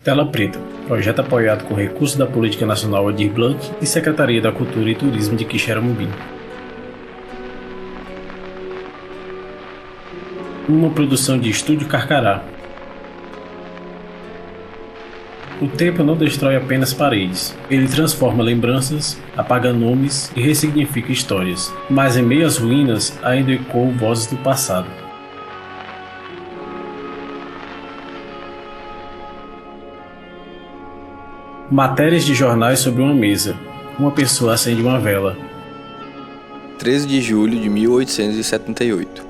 Tela Preta, projeto apoiado com recursos da Política Nacional Aldir Blanc e Secretaria da Cultura e Turismo de Quixeramobim. Uma produção de Estúdio Carcará. O tempo não destrói apenas paredes, ele transforma lembranças, apaga nomes e ressignifica histórias, mas em meio às ruínas ainda ecoam vozes do passado. Matérias de jornais sobre uma mesa. Uma pessoa acende uma vela. 13 de julho de 1878.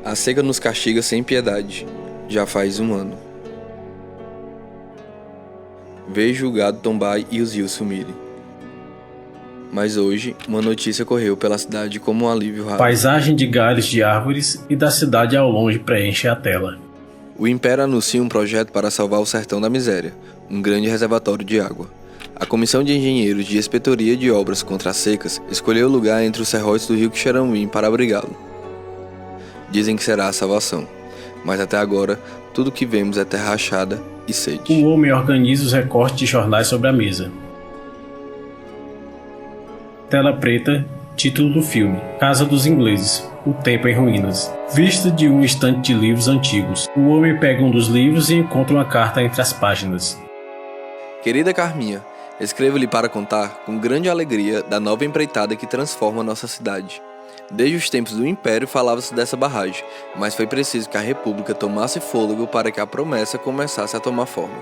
A seca nos castiga sem piedade. Já faz um ano. Vejo o gado tombar e os rios sumirem. Mas hoje, uma notícia correu pela cidade como um alívio raro. Paisagem de galhos de árvores e da cidade ao longe preenche a tela. O Império anuncia um projeto para salvar o sertão da miséria, um grande reservatório de água. A Comissão de Engenheiros de Inspetoria de Obras contra as Secas escolheu o lugar entre os serrotes do rio Quixeramobim para abrigá-lo. Dizem que será a salvação, mas até agora tudo que vemos é terra rachada e sede. O homem organiza os recortes de jornais sobre a mesa. Tela preta, título do filme: Casa dos Ingleses, o tempo em ruínas. Vista de um estante de livros antigos. O homem pega um dos livros e encontra uma carta entre as páginas. Querida Carminha, escrevo-lhe para contar com grande alegria da nova empreitada que transforma nossa cidade. Desde os tempos do Império falava-se dessa barragem, mas foi preciso que a República tomasse fôlego para que a promessa começasse a tomar forma.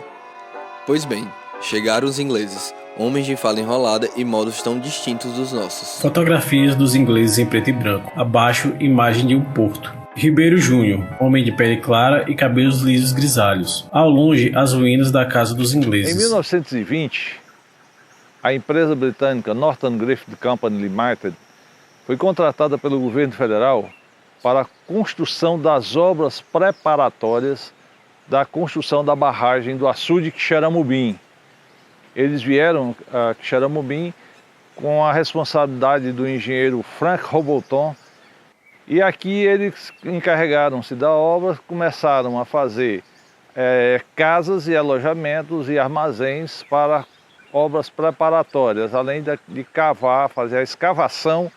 Pois bem, chegaram os ingleses, homens de fala enrolada e modos tão distintos dos nossos. Fotografias dos ingleses em preto e branco. Abaixo, imagem de um porto. Ribeiro Júnior, homem de pele clara e cabelos lisos grisalhos. Ao longe, as ruínas da casa dos ingleses. Em 1920, a empresa britânica Northern Griffith Company Limited foi contratada pelo governo federal para a construção das obras preparatórias da construção da barragem do açude Quixeramobim. Eles vieram a Quixeramobim com a responsabilidade do engenheiro Frank Roboton, e aqui eles encarregaram-se da obra, começaram a fazer casas e alojamentos e armazéns para obras preparatórias, além de cavar, fazer a escavação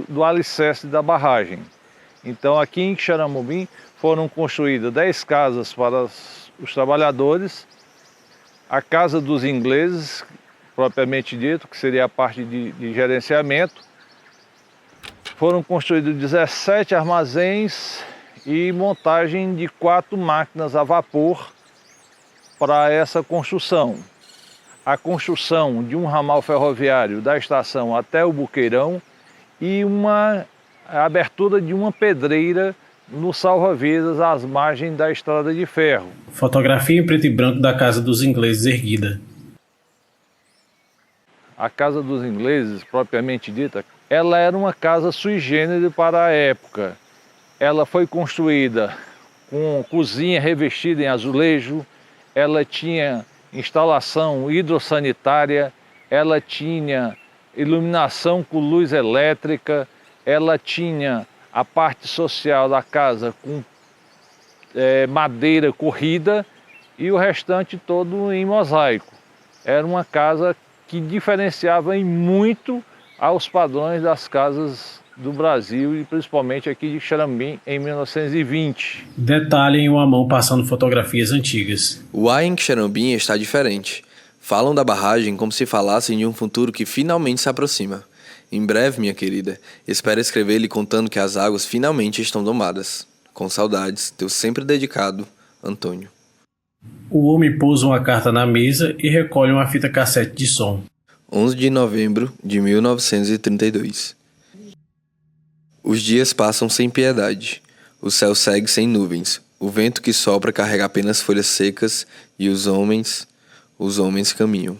do alicerce da barragem. Então aqui em Quixeramobim foram construídas 10 casas para os trabalhadores, a Casa dos Ingleses, propriamente dito, que seria a parte de gerenciamento. Foram construídos 17 armazéns e montagem de 4 máquinas a vapor para essa construção. A construção de um ramal ferroviário da estação até o Buqueirão e a abertura de uma pedreira no salva-vidas às margens da estrada de ferro. Fotografia em preto e branco da casa dos ingleses erguida. A casa dos ingleses, propriamente dita, ela era uma casa sui generis para a época. Ela foi construída com cozinha revestida em azulejo, ela tinha instalação hidrossanitária, ela tinha iluminação com luz elétrica, ela tinha a parte social da casa com madeira corrida e o restante todo em mosaico. Era uma casa que diferenciava em muito aos padrões das casas do Brasil e principalmente aqui de Quixeramobim em 1920. Detalhe em uma mão passando fotografias antigas. O ar em Quixeramobim está diferente. Falam da barragem como se falassem de um futuro que finalmente se aproxima. Em breve, minha querida, espero escrever-lhe contando que as águas finalmente estão domadas. Com saudades, teu sempre dedicado, Antônio. O homem pousa uma carta na mesa e recolhe uma fita cassete de som. 11 de novembro de 1932. Os dias passam sem piedade. O céu segue sem nuvens. O vento que sopra carrega apenas folhas secas e os homens caminham.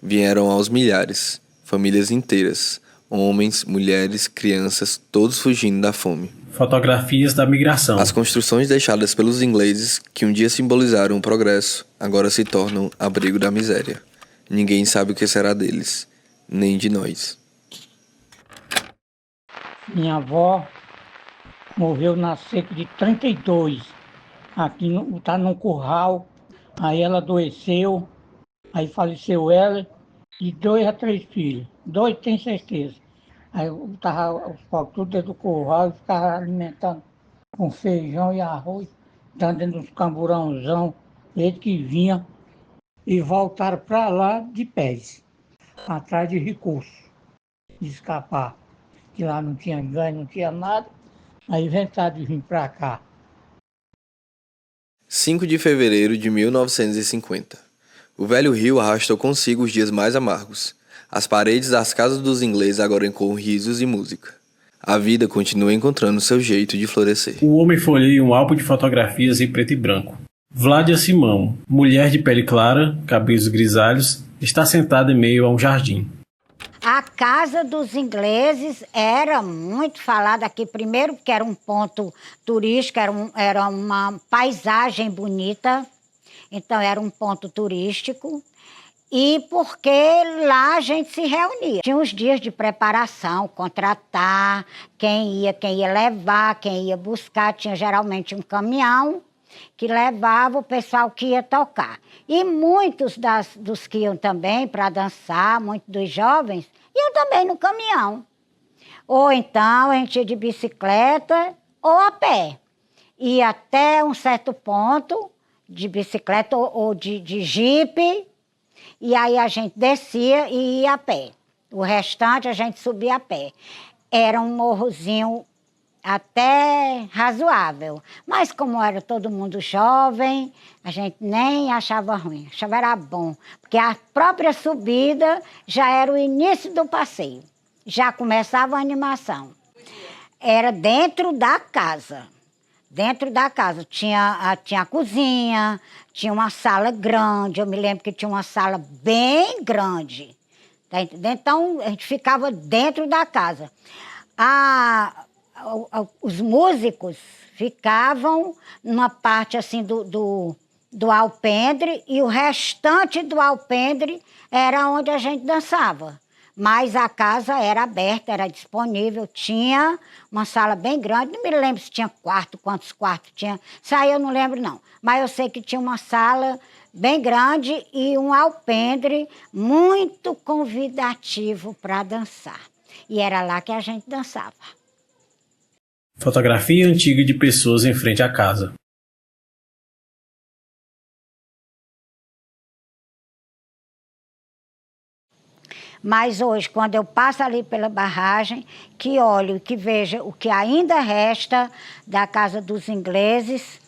Vieram aos milhares, famílias inteiras, homens, mulheres, crianças, todos fugindo da fome. Fotografias da migração. As construções deixadas pelos ingleses, que um dia simbolizaram o progresso, agora se tornam abrigo da miséria. Ninguém sabe o que será deles, nem de nós. Minha avó morreu na seca de 32. Aqui está num curral Aí ela adoeceu, aí faleceu ela e 2 a 3 filhos. 2 tem certeza. Aí eu tava os pobres tudo dentro do curral e ficava alimentando com feijão e arroz, dando dentro dos camburãozão, desde que vinha e voltaram para lá de pés, atrás de recursos, de escapar. Que lá não tinha ganho, não tinha nada. Aí inventaram de vir para cá. 5 de fevereiro de 1950. O velho rio arrastou consigo os dias mais amargos. As paredes das casas dos ingleses agora ecoam risos e música. A vida continua encontrando seu jeito de florescer. O homem folheia um álbum de fotografias em preto e branco. Vládia Simão, mulher de pele clara, cabelos grisalhos, está sentada em meio a um jardim. A casa dos ingleses era muito falada aqui, primeiro porque era um ponto turístico, era uma paisagem bonita, então era um ponto turístico, e porque lá a gente se reunia. Tinha uns dias de preparação, contratar, quem ia levar, quem ia buscar, tinha geralmente um caminhão que levava o pessoal que ia tocar. E muitos dos que iam também para dançar, muitos dos jovens, iam também no caminhão. Ou então a gente ia de bicicleta ou a pé. Ia até um certo ponto, de bicicleta ou de jipe, e aí a gente descia e ia a pé. O restante a gente subia a pé. Era um morrozinho até razoável, mas como era todo mundo jovem, a gente nem achava ruim, achava era bom, porque a própria subida já era o início do passeio, já começava a animação. Era dentro da casa, tinha a cozinha, tinha uma sala grande, eu me lembro que tinha uma sala bem grande, tá entendendo? Então a gente ficava dentro da casa. Os músicos ficavam numa parte assim do alpendre e o restante do alpendre era onde a gente dançava. Mas a casa era aberta, era disponível, tinha uma sala bem grande, não me lembro se tinha quarto, quantos quartos tinha, isso aí eu não lembro não. Mas eu sei que tinha uma sala bem grande e um alpendre muito convidativo para dançar. E era lá que a gente dançava. Fotografia antiga de pessoas em frente à casa. Mas hoje, quando eu passo ali pela barragem, que olho e que vejo o que ainda resta da casa dos ingleses,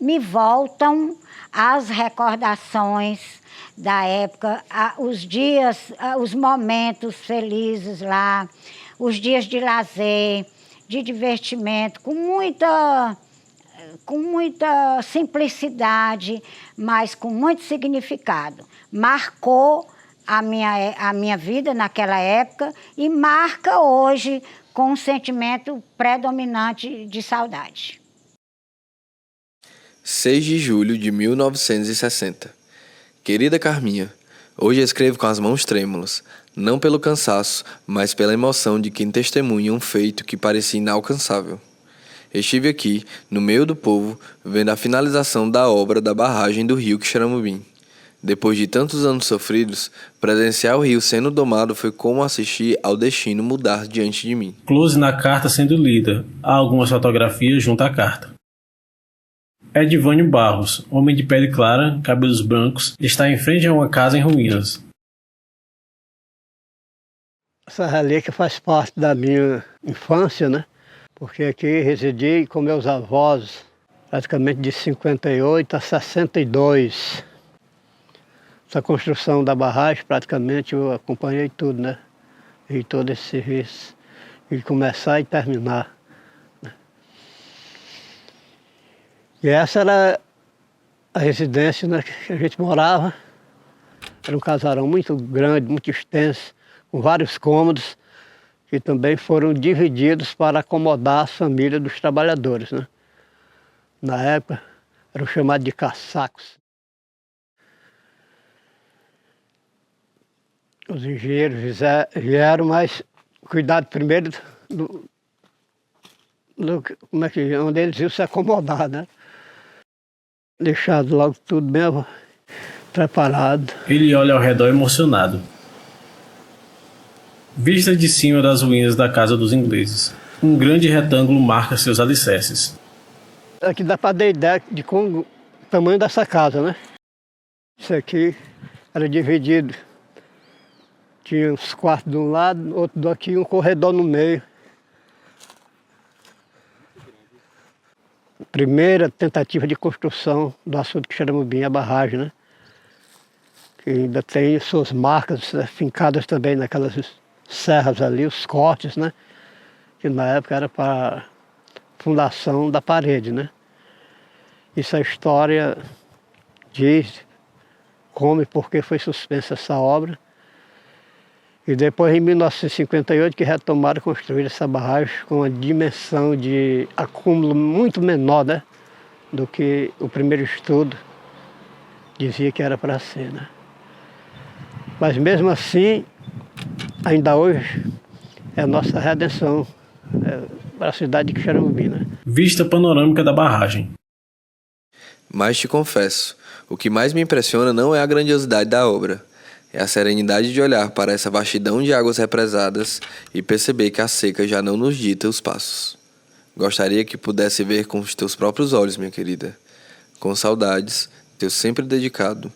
me voltam as recordações da época, os dias, os momentos felizes lá, os dias de lazer, de divertimento, com muita simplicidade, mas com muito significado. Marcou a minha vida naquela época e marca hoje com um sentimento predominante de saudade. 6 de julho de 1960. Querida Carminha, hoje escrevo com as mãos trêmulas, não pelo cansaço, mas pela emoção de quem testemunha um feito que parecia inalcançável. Estive aqui, no meio do povo, vendo a finalização da obra da barragem do rio Quixeramobim. Depois de tantos anos sofridos, presenciar o rio sendo domado foi como assistir ao destino mudar diante de mim. Close na carta sendo lida. Há algumas fotografias junto à carta. Edivânio Barros, homem de pele clara, cabelos brancos, está em frente a uma casa em ruínas. Essa relíquia faz parte da minha infância, né? Porque aqui residi com meus avós praticamente de 58 a 62. Essa construção da barragem, praticamente eu acompanhei tudo, né? E todo esse serviço, de começar e terminar. E essa era a residência, né, que a gente morava. Era um casarão muito grande, muito extenso, com vários cômodos, que também foram divididos para acomodar a família dos trabalhadores, né? Na época, eram chamados de caçacos. Os engenheiros vieram, mas cuidado primeiro onde eles iam se acomodar, né? deixado logo tudo bem preparado. Ele olha ao redor emocionado. Vista de cima das ruínas da casa dos ingleses. Um grande retângulo marca seus alicerces. Aqui dá para dar ideia de como o tamanho dessa casa, né? Isso aqui era dividido. Tinha uns quartos de um lado, outro daqui e um corredor no meio. Primeira tentativa de construção do açude Quixeramobim, a barragem, né? Que ainda tem suas marcas fincadas também naquelas serras ali, os cortes, né? Que na época era para fundação da parede, né? Isso a história diz como e por que foi suspensa essa obra. E depois, em 1958, que retomaram e construíram essa barragem com uma dimensão de acúmulo muito menor, né, do que o primeiro estudo dizia que era para ser, né? Mas mesmo assim, ainda hoje, é a nossa redenção para a cidade de Quixeramobim, né? Vista panorâmica da barragem. Mas te confesso, o que mais me impressiona não é a grandiosidade da obra, é a serenidade de olhar para essa vastidão de águas represadas e perceber que a seca já não nos dita os passos. Gostaria que pudesse ver com os teus próprios olhos, minha querida. Com saudades, teu sempre dedicado,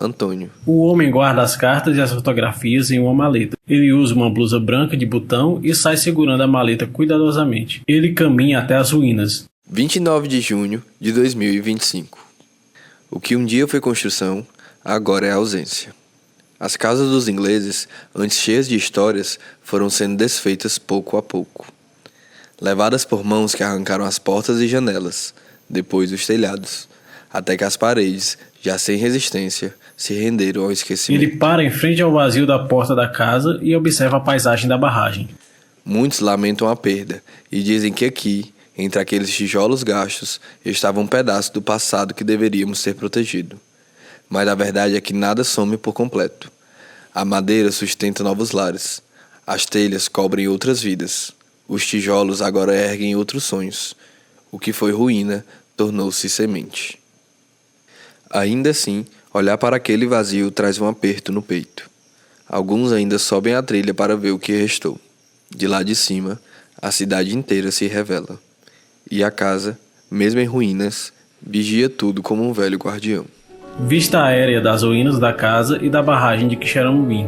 Antônio. O homem guarda as cartas e as fotografias em uma maleta. Ele usa uma blusa branca de botão e sai segurando a maleta cuidadosamente. Ele caminha até as ruínas. 29 de junho de 2025. O que um dia foi construção, agora é ausência. As casas dos ingleses, antes cheias de histórias, foram sendo desfeitas pouco a pouco. Levadas por mãos que arrancaram as portas e janelas, depois os telhados, até que as paredes, já sem resistência, se renderam ao esquecimento. Ele para em frente ao vazio da porta da casa e observa a paisagem da barragem. Muitos lamentam a perda e dizem que aqui, entre aqueles tijolos gastos, estava um pedaço do passado que deveríamos ter protegido. Mas a verdade é que nada some por completo. A madeira sustenta novos lares. As telhas cobrem outras vidas. Os tijolos agora erguem outros sonhos. O que foi ruína tornou-se semente. Ainda assim, olhar para aquele vazio traz um aperto no peito. Alguns ainda sobem a trilha para ver o que restou. De lá de cima, a cidade inteira se revela. E a casa, mesmo em ruínas, vigia tudo como um velho guardião. Vista aérea das ruínas da casa e da barragem de Quixeramobim.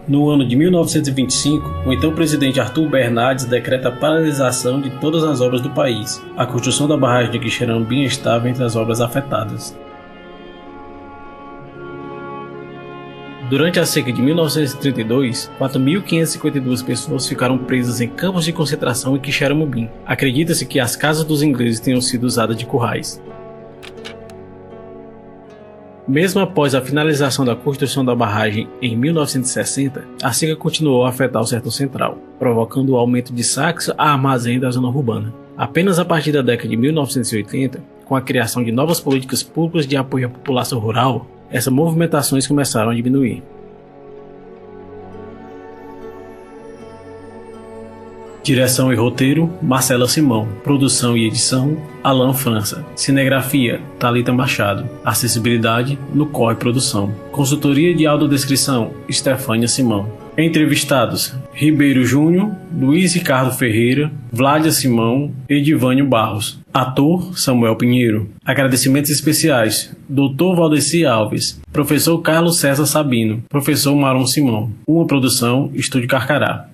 No ano de 1925, o então presidente Arthur Bernardes decreta a paralisação de todas as obras do país. A construção da barragem de Quixeramobim estava entre as obras afetadas. Durante a seca de 1932, 4.552 pessoas ficaram presas em campos de concentração em Quixeramobim. Acredita-se que as casas dos ingleses tenham sido usadas de currais. Mesmo após a finalização da construção da barragem em 1960, a seca continuou a afetar o Sertão Central, provocando o aumento de saques a armazém da zona urbana. Apenas a partir da década de 1980, com a criação de novas políticas públicas de apoio à população rural, essas movimentações começaram a diminuir. Direção e roteiro, Marcela Simão. Produção e edição, Alan França. Cinegrafia, Thalita Machado. Acessibilidade, Nucorre Produção. Consultoria de audiodescrição, Estefânia Simão. Entrevistados, Ribeiro Júnior, Luiz Ricardo Ferreira, Vládia Simão, Edivânio Barros. Ator, Samuel Pinheiro. Agradecimentos especiais, Dr. Valdeci Alves, Professor Carlos César Sabino, Professor Maron Simão. Uma produção, Estúdio Carcará.